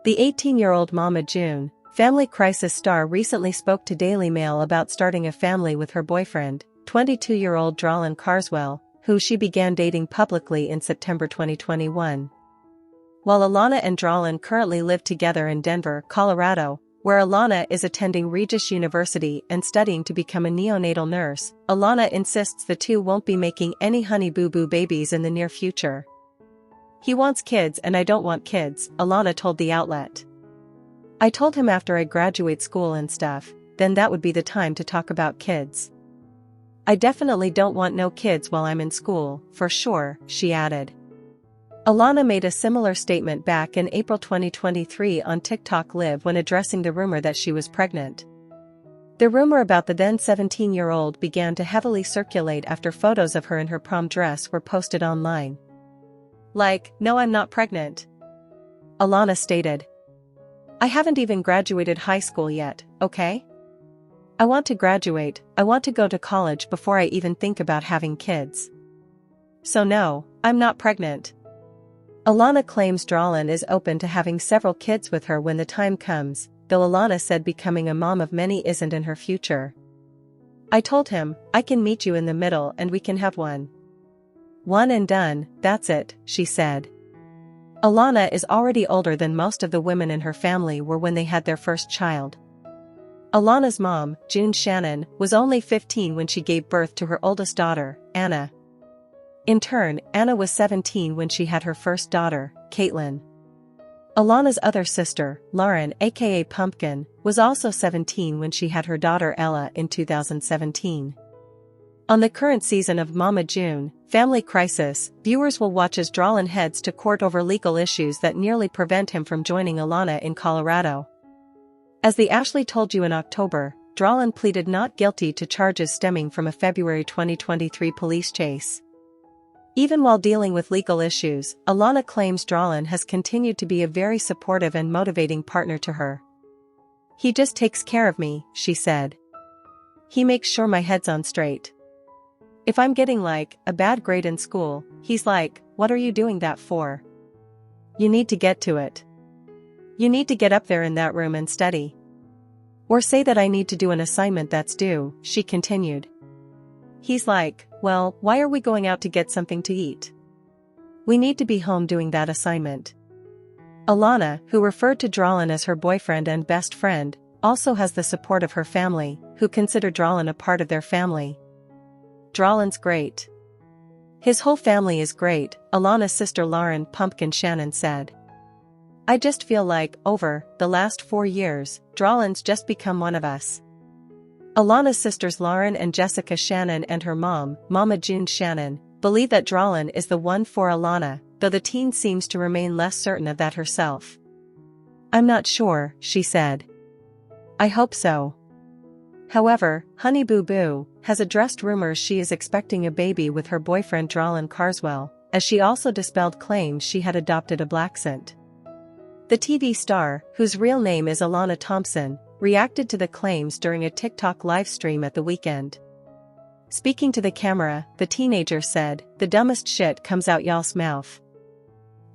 The 18-year-old Mama June, Family Crisis star recently spoke to DailyMail about starting a family with her boyfriend, 22-year-old Dralin Carswell, who she began dating publicly in September 2021. While Alana and Dralin currently live together in Denver, Colorado, where Alana is attending Regis University and studying to become a neonatal nurse, Alana insists the two won't be making any honey boo boo babies in the near future. "He wants kids and I don't want kids," Alana told the outlet. "I told him after I graduate school and stuff, then that would be the time to talk about kids. I definitely don't want no kids while I'm in school, for sure," she added. Alana made a similar statement back in April 2023 on TikTok Live when addressing the rumor that she was pregnant. The rumor about the then 17-year-old began to heavily circulate after photos of her in her prom dress were posted online. Like, "No, I'm not pregnant," Alana stated. "I haven't even graduated high school yet, okay? I want to graduate, I want to go to college before I even think about having kids. So no, I'm not pregnant." Alana claims Dralin is open to having several kids with her when the time comes, though Alana said becoming a mom of many isn't in her future. "I told him, I can meet you in the middle and we can have one. One and done, that's it," she said. Alana is already older than most of the women in her family were when they had their first child. Alana's mom, Shannon, was only 15 when she gave birth to her oldest daughter, Anna. In turn, Anna was 17 when she had her first daughter, Caitlin. Alana's other sister, Lauren aka Pumpkin, was also 17 when she had her daughter Ella in 2017. On the current season of Mama June, Family Crisis, viewers will watch as Dralin heads to court over legal issues that nearly prevent him from joining Alana in Colorado. As the Ashley told you in October, Dralin pleaded not guilty to charges stemming from a February 2023 police chase. Even while dealing with legal issues, Alana claims Dralin has continued to be a very supportive and motivating partner to her. "He just takes care of me," she said. "He makes sure my head's on straight. If I'm getting like a bad grade in school, he's like, 'What are you doing that for? You need to get to it. You need to get up there in that room and study.' Or say that I need to do an assignment that's due," she continued. "He's like, 'Well, why are we going out to get something to eat? We need to be home doing that assignment.'" Alana, who referred to Dralin as her boyfriend and best friend, also has the support of her family, who consider Dralin a part of their family. "Dralin's great. His whole family is great," Alana's sister Lauren Pumpkin Shannon said. "I just feel like, over the last 4 years, Dralin's just become one of us." Alana's sisters Lauren and Jessica Shannon and her mom, Mama June Shannon, believe that Dralin is the one for Alana, though the teen seems to remain less certain of that herself. "I'm not sure," she said. "I hope so." However, Honey Boo Boo has addressed rumors she is expecting a baby with her boyfriend Dralin Carswell, as she also dispelled claims she had adopted a Blaccent. The TV star, whose real name is Alana Thompson, reacted to the claims during a TikTok livestream at the weekend. Speaking to the camera, the teenager said, "The dumbest shit comes out y'all's mouth.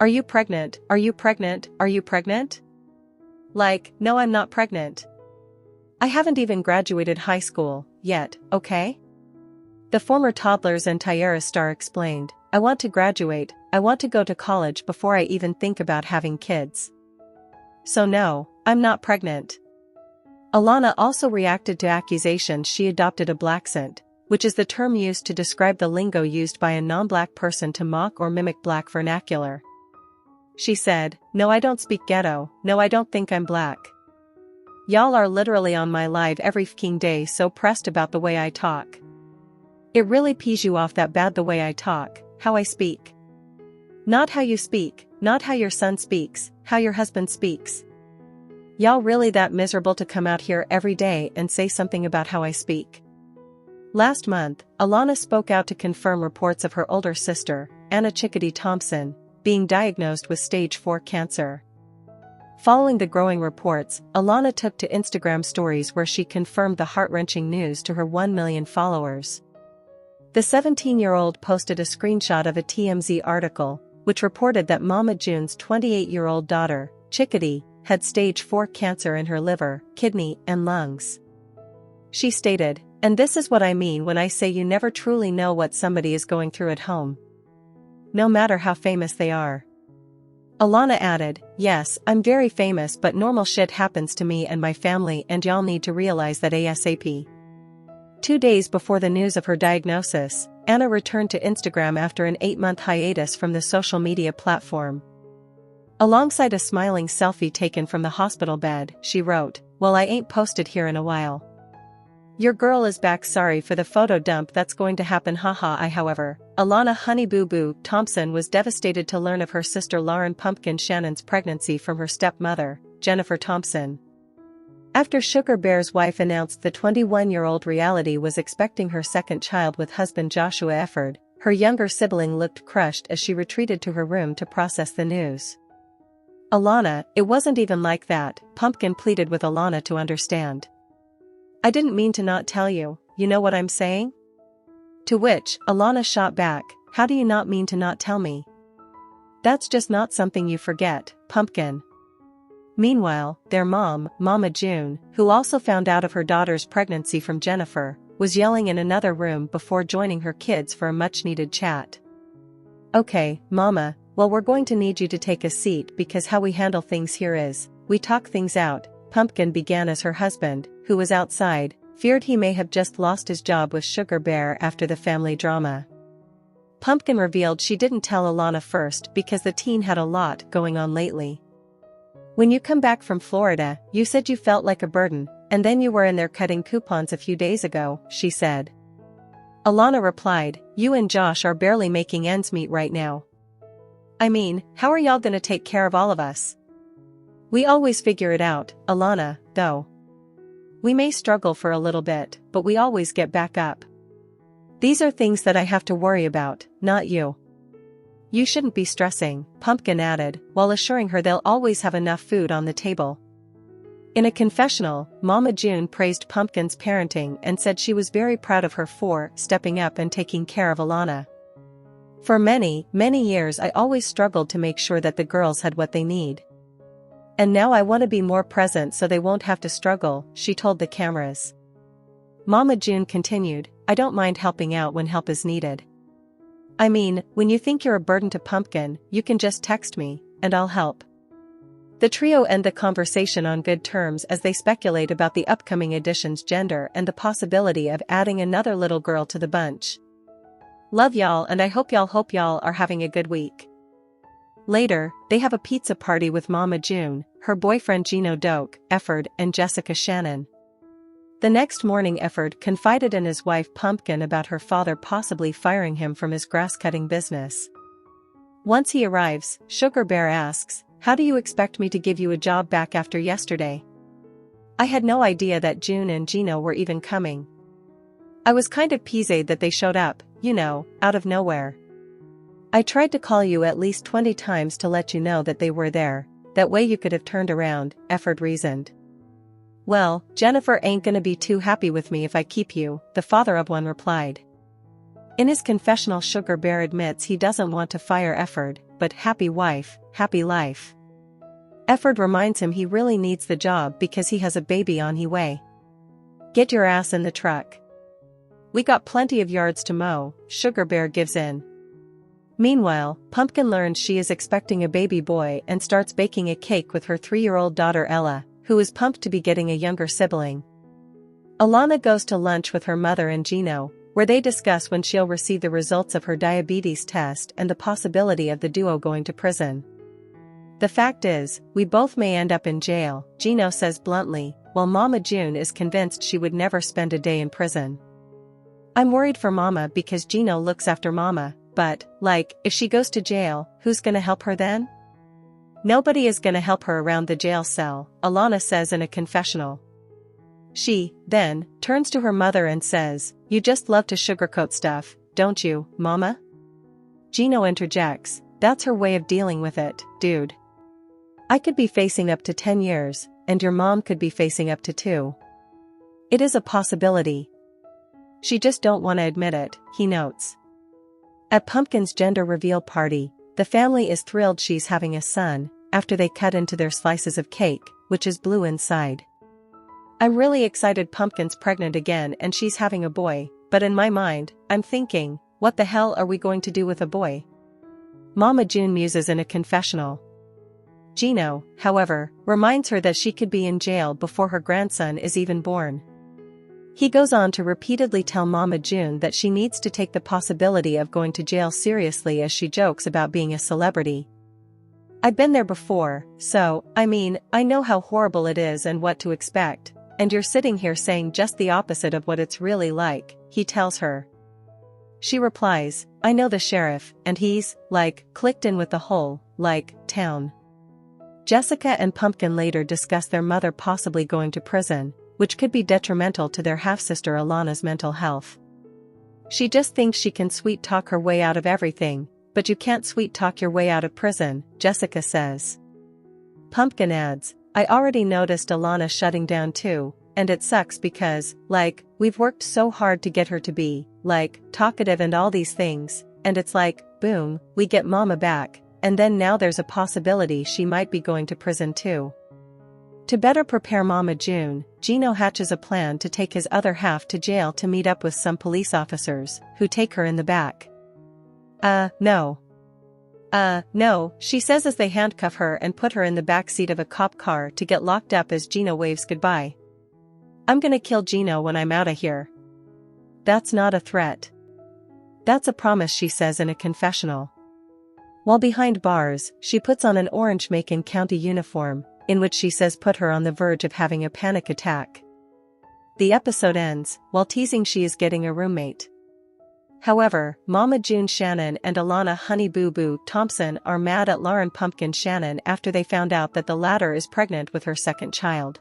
Are you pregnant? Are you pregnant? Are you pregnant? Like, no, I'm not pregnant. I haven't even graduated high school yet, okay?" The former Toddlers and Tiara star explained, "I want to graduate, I want to go to college before I even think about having kids. So no, I'm not pregnant." Alana also reacted to accusations she adopted a Blaccent, which is the term used to describe the lingo used by a non-black person to mock or mimic black vernacular. She said, "No, I don't speak ghetto, no, I don't think I'm black. Y'all are literally on my live every fking day so pressed about the way I talk. It really pees you off that bad the way I talk, how I speak. Not how you speak, not how your son speaks, how your husband speaks. Y'all really that miserable to come out here every day and say something about how I speak?" Last month, Alana spoke out to confirm reports of her older sister, Anna Chickadee Thompson, being diagnosed with stage 4 cancer. Following the growing reports, Alana took to Instagram stories where she confirmed the heart-wrenching news to her 1 million followers. The 17-year-old posted a screenshot of a TMZ article, which reported that Mama June's 28-year-old daughter, Chickadee, had stage 4 cancer in her liver, kidney, and lungs. She stated, "And this is what I mean when I say you never truly know what somebody is going through at home. No matter how famous they are." Alana added, "Yes, I'm very famous, but normal shit happens to me and my family, and y'all need to realize that ASAP." 2 days before the news of her diagnosis, Anna returned to Instagram after an 8-month hiatus from the social media platform. Alongside a smiling selfie taken from the hospital bed, she wrote, "Well, I ain't posted here in a while. Your girl is back, sorry for the photo dump that's going to happen, haha." However, Alana Honey Boo Boo Thompson was devastated to learn of her sister Lauren Pumpkin Shannon's pregnancy from her stepmother, Jennifer Thompson. After Sugar Bear's wife announced the 21-year-old reality was expecting her second child with husband Joshua Efford, her younger sibling looked crushed as she retreated to her room to process the news. "Alana, it wasn't even like that," Pumpkin pleaded with Alana to understand. "I didn't mean to not tell you, you know what I'm saying?" To which, Alana shot back, "How do you not mean to not tell me? That's just not something you forget, Pumpkin." Meanwhile, their mom, Mama June, who also found out of her daughter's pregnancy from Jennifer, was yelling in another room before joining her kids for a much-needed chat. "Okay, Mama, well, we're going to need you to take a seat because how we handle things here is, we talk things out," Pumpkin began as her husband, who was outside, feared he may have just lost his job with Sugar Bear after the family drama. Pumpkin revealed she didn't tell Alana first because the teen had a lot going on lately. "When you come back from Florida, you said you felt like a burden, and then you were in there cutting coupons a few days ago," she said. Alana replied, "You and Josh are barely making ends meet right now. I mean, how are y'all gonna take care of all of us? We always figure it out, Alana, though. We may struggle for a little bit, but we always get back up. These are things that I have to worry about, not you. You shouldn't be stressing," Pumpkin added, while assuring her they'll always have enough food on the table. In a confessional, Mama June praised Pumpkin's parenting and said she was very proud of her for stepping up and taking care of Alana. "For many, many years I always struggled to make sure that the girls had what they need. And now I want to be more present so they won't have to struggle," she told the cameras. Mama June continued, "I don't mind helping out when help is needed. I mean, when you think you're a burden to Pumpkin, you can just text me, and I'll help." The trio end the conversation on good terms as they speculate about the upcoming addition's gender and the possibility of adding another little girl to the bunch. Love y'all, and I hope y'all are having a good week. Later, they have a pizza party with Mama June, her boyfriend Gino Doak, Efford, and Jessica Shannon. The next morning, Efford confided in his wife Pumpkin about her father possibly firing him from his grass-cutting business. Once he arrives, Sugar Bear asks, "How do you expect me to give you a job back after yesterday? I had no idea that June and Gino were even coming. I was kind of peased that they showed up, you know, out of nowhere. I tried to call you at least 20 times to let you know that they were there, that way you could have turned around," Efford reasoned. "Well, Jennifer ain't gonna be too happy with me if I keep you," the father of one replied. In his confessional, Sugar Bear admits he doesn't want to fire Efford, but happy wife, happy life. Efford reminds him he really needs the job because he has a baby on his way. "Get your ass in the truck. We got plenty of yards to mow," Sugar Bear gives in. Meanwhile, Pumpkin learns she is expecting a baby boy and starts baking a cake with her 3-year-old daughter Ella, who is pumped to be getting a younger sibling. Alana goes to lunch with her mother and Gino, where they discuss when she'll receive the results of her diabetes test and the possibility of the duo going to prison. "The fact is, we both may end up in jail," Gino says bluntly, while Mama June is convinced she would never spend a day in prison. "I'm worried for Mama because Gino looks after Mama, but, like, if she goes to jail, who's gonna help her then? Nobody is gonna help her around the jail cell," Alana says in a confessional. She, then, turns to her mother and says, "You just love to sugarcoat stuff, don't you, Mama?" Gino interjects, "That's her way of dealing with it, dude. I could be facing up to 10 years, and your mom could be facing up to 2. It is a possibility. She just don't want to admit it," he notes. At Pumpkin's gender reveal party, the family is thrilled she's having a son, after they cut into their slices of cake, which is blue inside. I'm really excited Pumpkin's pregnant again and she's having a boy, but in my mind, I'm thinking, what the hell are we going to do with a boy? Mama June muses in a confessional. Gino, however, reminds her that she could be in jail before her grandson is even born. He goes on to repeatedly tell Mama June that she needs to take the possibility of going to jail seriously as she jokes about being a celebrity. I've been there before, so, I mean, I know how horrible it is and what to expect, and you're sitting here saying just the opposite of what it's really like, he tells her. She replies, I know the sheriff, and he's, like, clicked in with the whole, like, town. Jessica and Pumpkin later discuss their mother possibly going to prison, which could be detrimental to their half-sister Alana's mental health. She just thinks she can sweet-talk her way out of everything, but you can't sweet-talk your way out of prison, Jessica says. Pumpkin adds, I already noticed Alana shutting down too, and it sucks because, like, we've worked so hard to get her to be, like, talkative and all these things, and it's like, boom, we get Mama back, and then now there's a possibility she might be going to prison too. To better prepare Mama June, Gino hatches a plan to take his other half to jail to meet up with some police officers, who take her in the back. No, she says as they handcuff her and put her in the back seat of a cop car to get locked up as Gino waves goodbye. I'm gonna kill Gino when I'm outta here. That's not a threat. That's a promise, she says in a confessional. While behind bars, she puts on an orange Macon County uniform, in which she says put her on the verge of having a panic attack. The episode ends, while teasing she is getting a roommate. However, Mama June Shannon and Alana Honey Boo Boo Thompson are mad at Lauren Pumpkin Shannon after they found out that the latter is pregnant with her second child.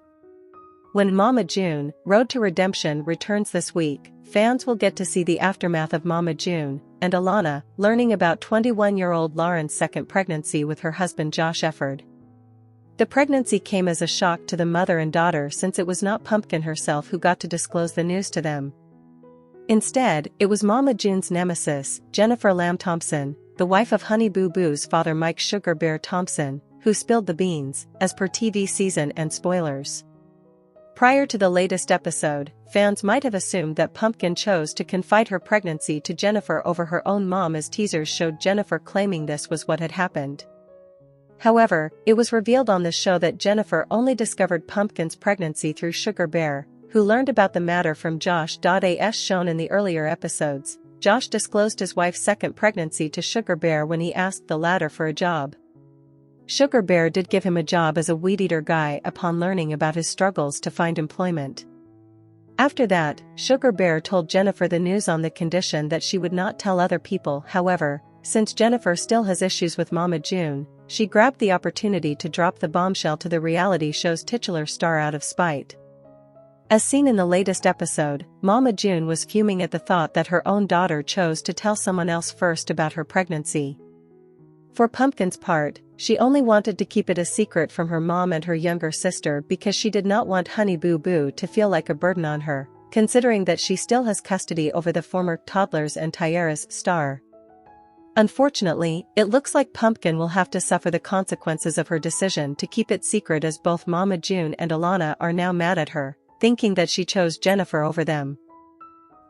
When Mama June, Road to Redemption returns this week, fans will get to see the aftermath of Mama June and Alana learning about 21-year-old Lauren's second pregnancy with her husband Josh Efford. The pregnancy came as a shock to the mother and daughter since it was not Pumpkin herself who got to disclose the news to them. Instead, it was Mama June's nemesis, Jennifer Lamb Thompson, the wife of Honey Boo Boo's father Mike Sugar Bear Thompson, who spilled the beans, as per TV season and spoilers. Prior to the latest episode, fans might have assumed that Pumpkin chose to confide her pregnancy to Jennifer over her own mom as teasers showed Jennifer claiming this was what had happened. However, it was revealed on the show that Jennifer only discovered Pumpkin's pregnancy through Sugar Bear, who learned about the matter from Josh. As shown in the earlier episodes, Josh disclosed his wife's second pregnancy to Sugar Bear when he asked the latter for a job. Sugar Bear did give him a job as a weed-eater guy upon learning about his struggles to find employment. After that, Sugar Bear told Jennifer the news on the condition that she would not tell other people. However, since Jennifer still has issues with Mama June, she grabbed the opportunity to drop the bombshell to the reality show's titular star out of spite. As seen in the latest episode, Mama June was fuming at the thought that her own daughter chose to tell someone else first about her pregnancy. For Pumpkin's part, she only wanted to keep it a secret from her mom and her younger sister because she did not want Honey Boo Boo to feel like a burden on her, considering that she still has custody over the former Toddlers and Tierra's star. Unfortunately, it looks like Pumpkin will have to suffer the consequences of her decision to keep it secret, as both Mama June and Alana are now mad at her, thinking that she chose Jennifer over them.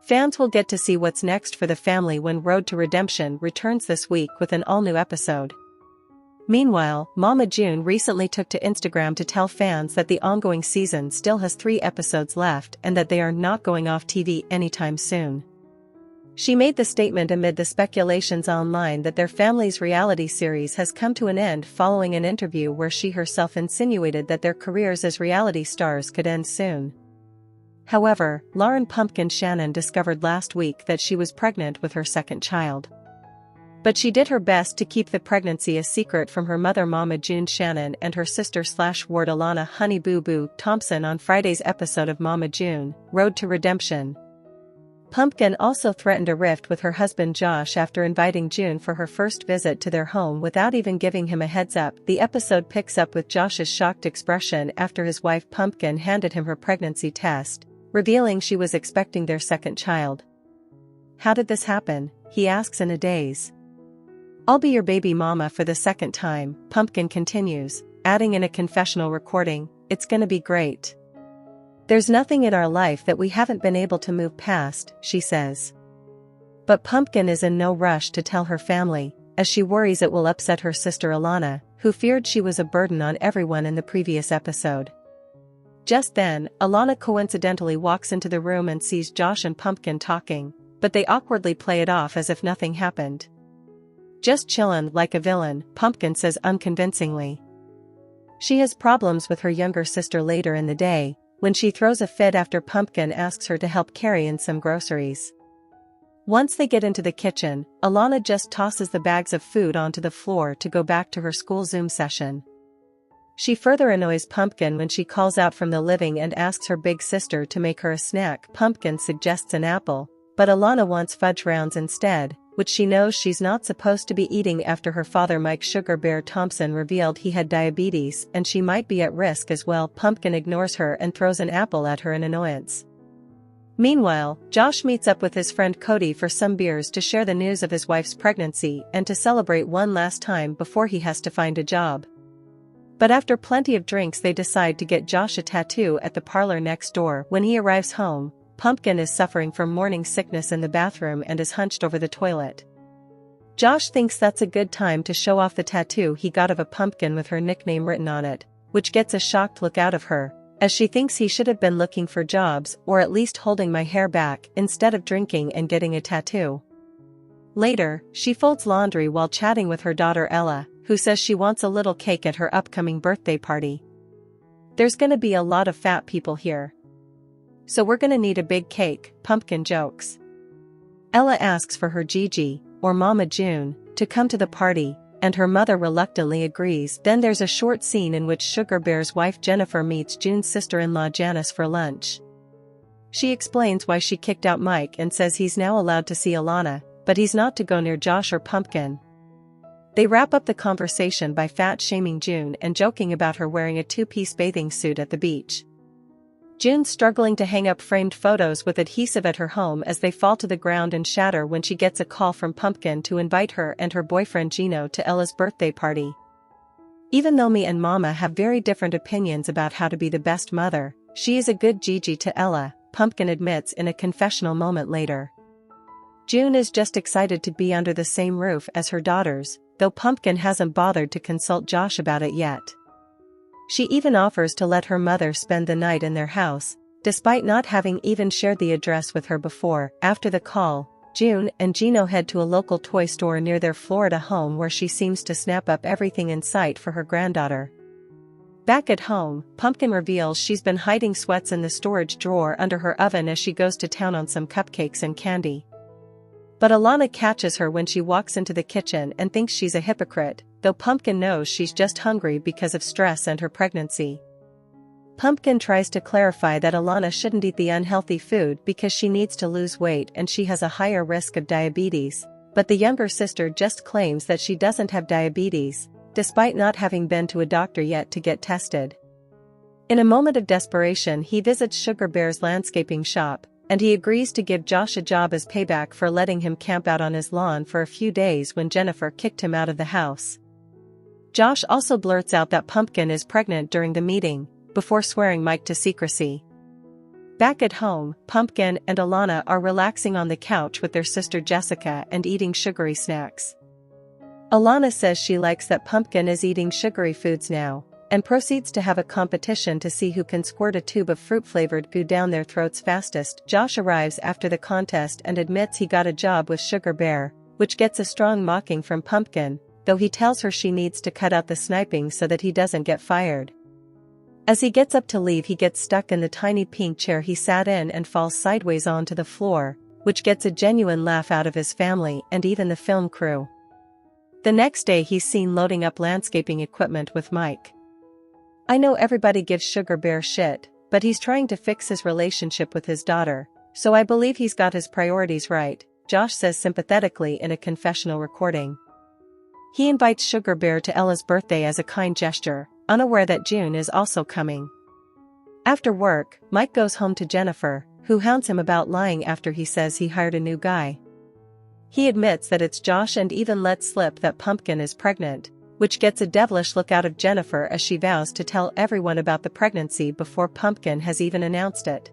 Fans will get to see what's next for the family when Road to Redemption returns this week with an all-new episode. Meanwhile, Mama June recently took to Instagram to tell fans that the ongoing season still has 3 episodes left and that they are not going off TV anytime soon. She made the statement amid the speculations online that their family's reality series has come to an end following an interview where she herself insinuated that their careers as reality stars could end soon. However, Lauren Pumpkin Shannon discovered last week that she was pregnant with her second child. But she did her best to keep the pregnancy a secret from her mother Mama June Shannon and her sister/ward Alana Honey Boo Boo Thompson on Friday's episode of Mama June, Road to Redemption. Pumpkin also threatened a rift with her husband Josh after inviting June for her first visit to their home without even giving him a heads up. The episode picks up with Josh's shocked expression after his wife Pumpkin handed him her pregnancy test, revealing she was expecting their second child. "How did this happen?" he asks in a daze. "I'll be your baby mama for the second time," Pumpkin continues, adding in a confessional recording, "It's gonna be great. There's nothing in our life that we haven't been able to move past," she says. But Pumpkin is in no rush to tell her family, as she worries it will upset her sister Alana, who feared she was a burden on everyone in the previous episode. Just then, Alana coincidentally walks into the room and sees Josh and Pumpkin talking, but they awkwardly play it off as if nothing happened. "Just chillin' like a villain," Pumpkin says unconvincingly. She has problems with her younger sister later in the day, when she throws a fit after Pumpkin asks her to help carry in some groceries. Once they get into the kitchen, Alana just tosses the bags of food onto the floor to go back to her school Zoom session. She further annoys Pumpkin when she calls out from the living and asks her big sister to make her a snack. Pumpkin suggests an apple, but Alana wants fudge rounds instead, which she knows she's not supposed to be eating after her father Mike Sugar Bear Thompson revealed he had diabetes and she might be at risk as well. Pumpkin ignores her and throws an apple at her in annoyance. Meanwhile, Josh meets up with his friend Cody for some beers to share the news of his wife's pregnancy and to celebrate one last time before he has to find a job. But after plenty of drinks they decide to get Josh a tattoo at the parlor next door. When he arrives home, Pumpkin is suffering from morning sickness in the bathroom and is hunched over the toilet. Josh thinks that's a good time to show off the tattoo he got of a pumpkin with her nickname written on it, which gets a shocked look out of her, as she thinks he should have been looking for jobs or at least holding my hair back instead of drinking and getting a tattoo. Later, she folds laundry while chatting with her daughter Ella, who says she wants a little cake at her upcoming birthday party. "There's gonna be a lot of fat people here, so we're gonna need a big cake," Pumpkin jokes. Ella asks for her Gigi, or Mama June, to come to the party, and her mother reluctantly agrees. Then there's a short scene in which Sugar Bear's wife Jennifer meets June's sister-in-law Janice for lunch. She explains why she kicked out Mike and says he's now allowed to see Alana, but he's not to go near Josh or Pumpkin. They wrap up the conversation by fat-shaming June and joking about her wearing a two-piece bathing suit at the beach. June's struggling to hang up framed photos with adhesive at her home as they fall to the ground and shatter when she gets a call from Pumpkin to invite her and her boyfriend Gino to Ella's birthday party. Even though me and Mama have very different opinions about how to be the best mother, she is a good Gigi to Ella, Pumpkin admits in a confessional moment later. June is just excited to be under the same roof as her daughters, though Pumpkin hasn't bothered to consult Josh about it yet. She even offers to let her mother spend the night in their house, despite not having even shared the address with her before. After the call, June and Gino head to a local toy store near their Florida home where she seems to snap up everything in sight for her granddaughter. Back at home, Pumpkin reveals she's been hiding sweats in the storage drawer under her oven as she goes to town on some cupcakes and candy. But Alana catches her when she walks into the kitchen and thinks she's a hypocrite, though Pumpkin knows she's just hungry because of stress and her pregnancy. Pumpkin tries to clarify that Alana shouldn't eat the unhealthy food because she needs to lose weight and she has a higher risk of diabetes, but the younger sister just claims that she doesn't have diabetes, despite not having been to a doctor yet to get tested. In a moment of desperation, he visits Sugar Bear's landscaping shop, and he agrees to give Josh a job as payback for letting him camp out on his lawn for a few days when Jennifer kicked him out of the house. Josh also blurts out that Pumpkin is pregnant during the meeting, before swearing Mike to secrecy. Back at home, Pumpkin and Alana are relaxing on the couch with their sister Jessica and eating sugary snacks. Alana says she likes that Pumpkin is eating sugary foods now, and proceeds to have a competition to see who can squirt a tube of fruit-flavored goo down their throats fastest. Josh arrives after the contest and admits he got a job with Sugar Bear, which gets a strong mocking from Pumpkin, though he tells her she needs to cut out the sniping so that he doesn't get fired. As he gets up to leave, he gets stuck in the tiny pink chair he sat in and falls sideways onto the floor, which gets a genuine laugh out of his family and even the film crew. The next day he's seen loading up landscaping equipment with Mike. "I know everybody gives Sugar Bear shit, but he's trying to fix his relationship with his daughter, so I believe he's got his priorities right," Josh says sympathetically in a confessional recording. He invites Sugar Bear to Ella's birthday as a kind gesture, unaware that June is also coming. After work, Mike goes home to Jennifer, who hounds him about lying after he says he hired a new guy. He admits that it's Josh and even lets slip that Pumpkin is pregnant, which gets a devilish look out of Jennifer as she vows to tell everyone about the pregnancy before Pumpkin has even announced it.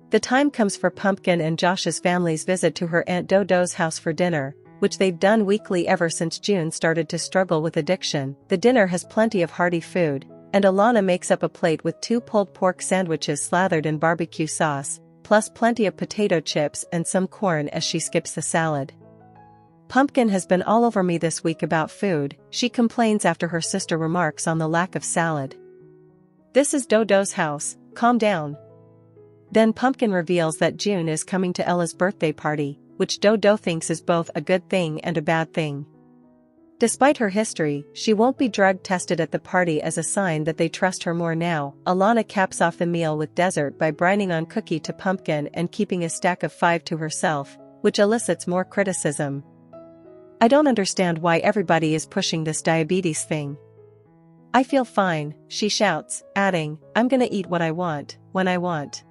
The time comes for Pumpkin and Josh's family's visit to her Aunt Dodo's house for dinner, which they've done weekly ever since June started to struggle with addiction. The dinner has plenty of hearty food, and Alana makes up a plate with 2 pulled pork sandwiches slathered in barbecue sauce, plus plenty of potato chips and some corn as she skips the salad. Pumpkin has been all over me this week about food, she complains after her sister remarks on the lack of salad. This is Dodo's house, calm down. Then Pumpkin reveals that June is coming to Ella's birthday party, which Dodo thinks is both a good thing and a bad thing. Despite her history, she won't be drug tested at the party as a sign that they trust her more now. Alana caps off the meal with dessert by brining on cookie to Pumpkin and keeping a stack of 5 to herself, which elicits more criticism. I don't understand why everybody is pushing this diabetes thing. I feel fine, she shouts, adding, I'm gonna eat what I want, when I want.